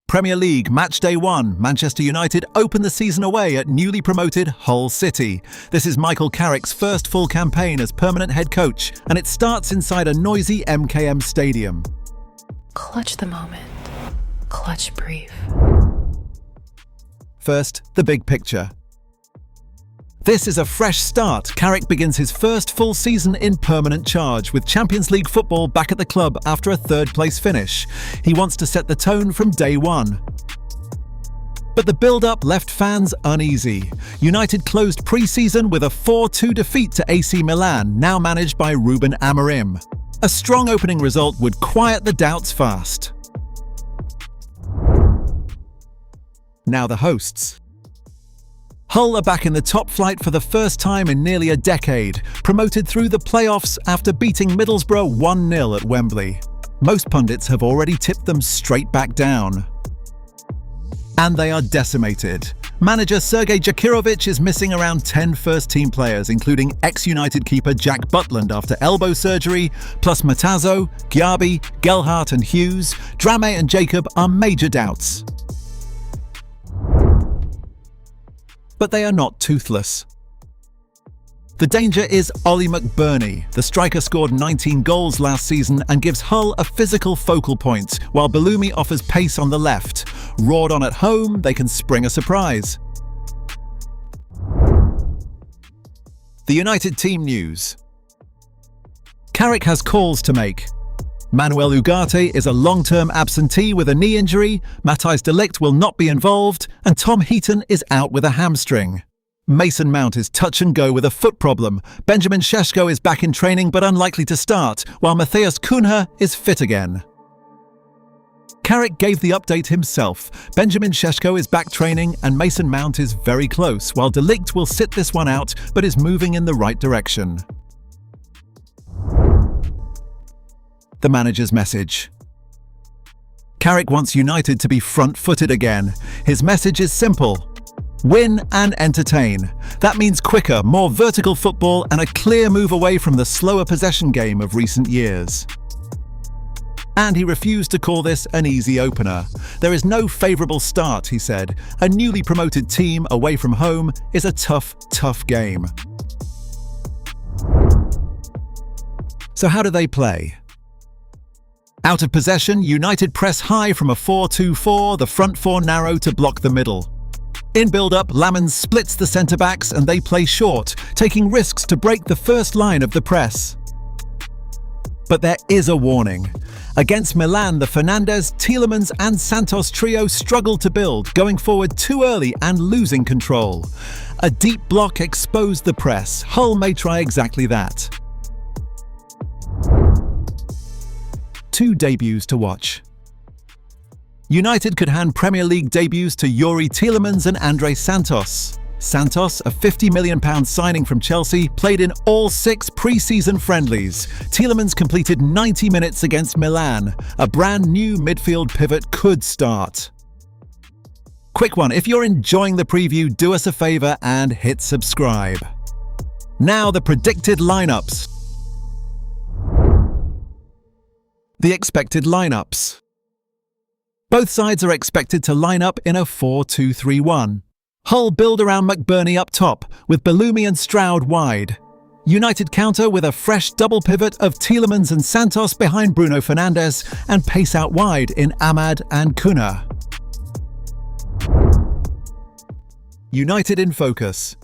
Premier League Match Day 1, Manchester United open the season away at newly promoted Hull City. This is Michael Carrick's first full campaign as permanent head coach, and it starts inside a noisy MKM Stadium. Clutch the moment. Clutch brief. First, the big picture. This is a fresh start. Carrick begins his first full season in permanent charge, with Champions League football back at the club after a third-place finish. He wants to set the tone from day one. But the build-up left fans uneasy. United closed pre-season with a 4-2 defeat to AC Milan, now managed by Ruben Amorim. A strong opening result would quiet the doubts fast. Now the hosts. Hull are back in the top flight for the first time in nearly a decade, promoted through the playoffs after beating Middlesbrough 1-0 at Wembley. Most pundits have already tipped them straight back down. And they are decimated. Manager Sergej Jakirović is missing around 10 first-team players, including ex-United keeper Jack Butland after elbow surgery, plus Matazzo, Gyabi, Gelhardt and Hughes. Drame and Jacob are major doubts. But they are not toothless. The danger is Oli McBurnie. The striker scored 19 goals last season and gives Hull a physical focal point, while Belloumi offers pace on the left. Roared on at home, they can spring a surprise. The United team news. Carrick has calls to make. Manuel Ugarte is a long-term absentee with a knee injury, Matthijs de Ligt will not be involved, and Tom Heaton is out with a hamstring. Mason Mount is touch and go with a foot problem. Benjamin Sesko is back in training but unlikely to start, while Matheus Cunha is fit again. Carrick gave the update himself. Benjamin Sesko is back training and Mason Mount is very close, while de Ligt will sit this one out but is moving in the right direction. The manager's message. Carrick wants United to be front-footed again. His message is simple. Win and entertain. That means quicker, more vertical football and a clear move away from the slower possession game of recent years. And he refused to call this an easy opener. There is no favourable start, he said. A newly promoted team away from home is a tough game. So how do they play? Out of possession, United press high from a 4-2-4, the front four narrow to block the middle. In build-up, Lamens splits the centre-backs and they play short, taking risks to break the first line of the press. But there is a warning. Against Milan, the Fernandes, Tielemans and Santos trio struggled to build, going forward too early and losing control. A deep block exposed the press. Hull may try exactly that. 2 debuts to watch. United could hand Premier League debuts to Youri Tielemans and Andre Santos. Santos, a £50 million signing from Chelsea, played in all 6 pre-season friendlies. Tielemans completed 90 minutes against Milan. A brand new midfield pivot could start. Quick one, if you're enjoying the preview, do us a favour and hit subscribe. Now the predicted lineups. The expected lineups. Both sides are expected to line up in a 4-2-3-1. Hull build around McBurnie up top, with Belloumi and Stroud wide. United counter with a fresh double pivot of Tielemans and Santos behind Bruno Fernandes and pace out wide in Ahmad and Cunha. United in focus.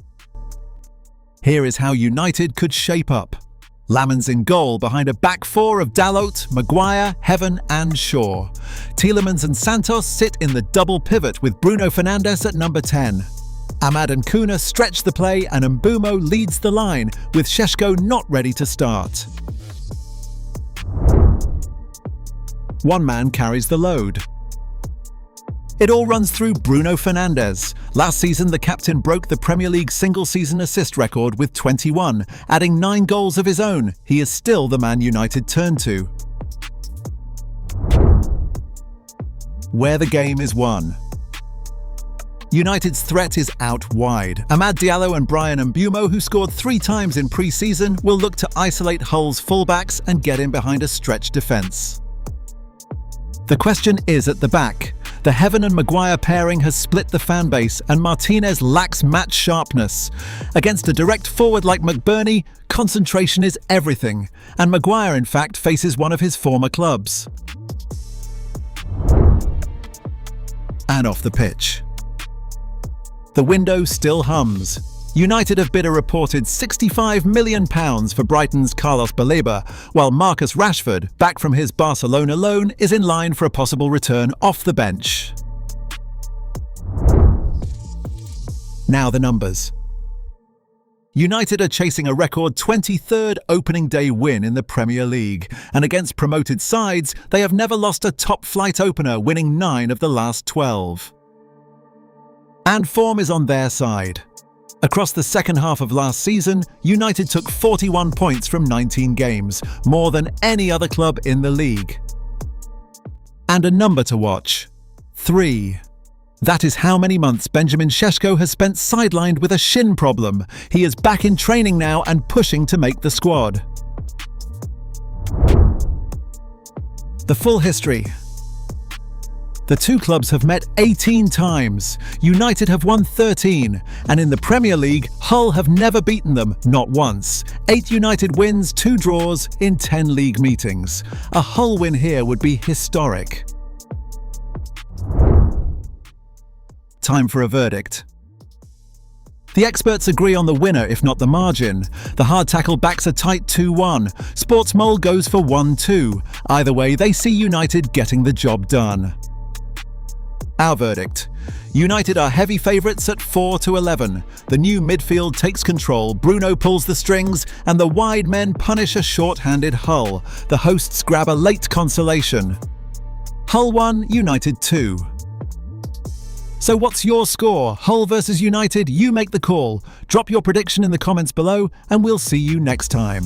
Here is how United could shape up. Lamens in goal behind a back four of Dalot, Maguire, Heaven and Shaw. Tielemans and Santos sit in the double pivot with Bruno Fernandes at number 10. Ahmad and Cunha stretch the play and Mbeumo leads the line, with Sesko not ready to start. One man carries the load. It all runs through Bruno Fernandes. Last season, the captain broke the Premier League single-season assist record with 21, adding 9 goals of his own. He is still the man United turn to. Where the game is won. United's threat is out wide. Amad Diallo and Bryan Mbeumo, who scored 3 times in pre-season, will look to isolate Hull's fullbacks and get in behind a stretched defence. The question is at the back. The Heaven and Maguire pairing has split the fanbase, and Martinez lacks match sharpness. Against a direct forward like McBurnie, concentration is everything, and Maguire in fact faces one of his former clubs. And off the pitch. The window still hums. United have bid a reported £65 million for Brighton's Carlos Baleba, while Marcus Rashford, back from his Barcelona loan, is in line for a possible return off the bench. Now the numbers. United are chasing a record 23rd opening day win in the Premier League, and against promoted sides, they have never lost a top-flight opener, winning 9 of the last 12. And form is on their side. Across the second half of last season, United took 41 points from 19 games, more than any other club in the league. And a number to watch: 3. That is how many months Benjamin Šeško has spent sidelined with a shin problem. He is back in training now and pushing to make the squad. The full history. The two clubs have met 18 times. United have won 13, and in the Premier League, Hull have never beaten them, not once. 8 United wins, 2 draws in 10 league meetings. A Hull win here would be historic. Time for a verdict. The experts agree on the winner, if not the margin. The hard tackle backs a tight 2-1. Sportsmole goes for 1-2. Either way, they see United getting the job done. Our verdict. United are heavy favourites at 4-11. The new midfield takes control, Bruno pulls the strings, and the wide men punish a short-handed Hull. The hosts grab a late consolation. Hull 1, United 2. So what's your score? Hull versus United? You make the call. Drop your prediction in the comments below, and we'll see you next time.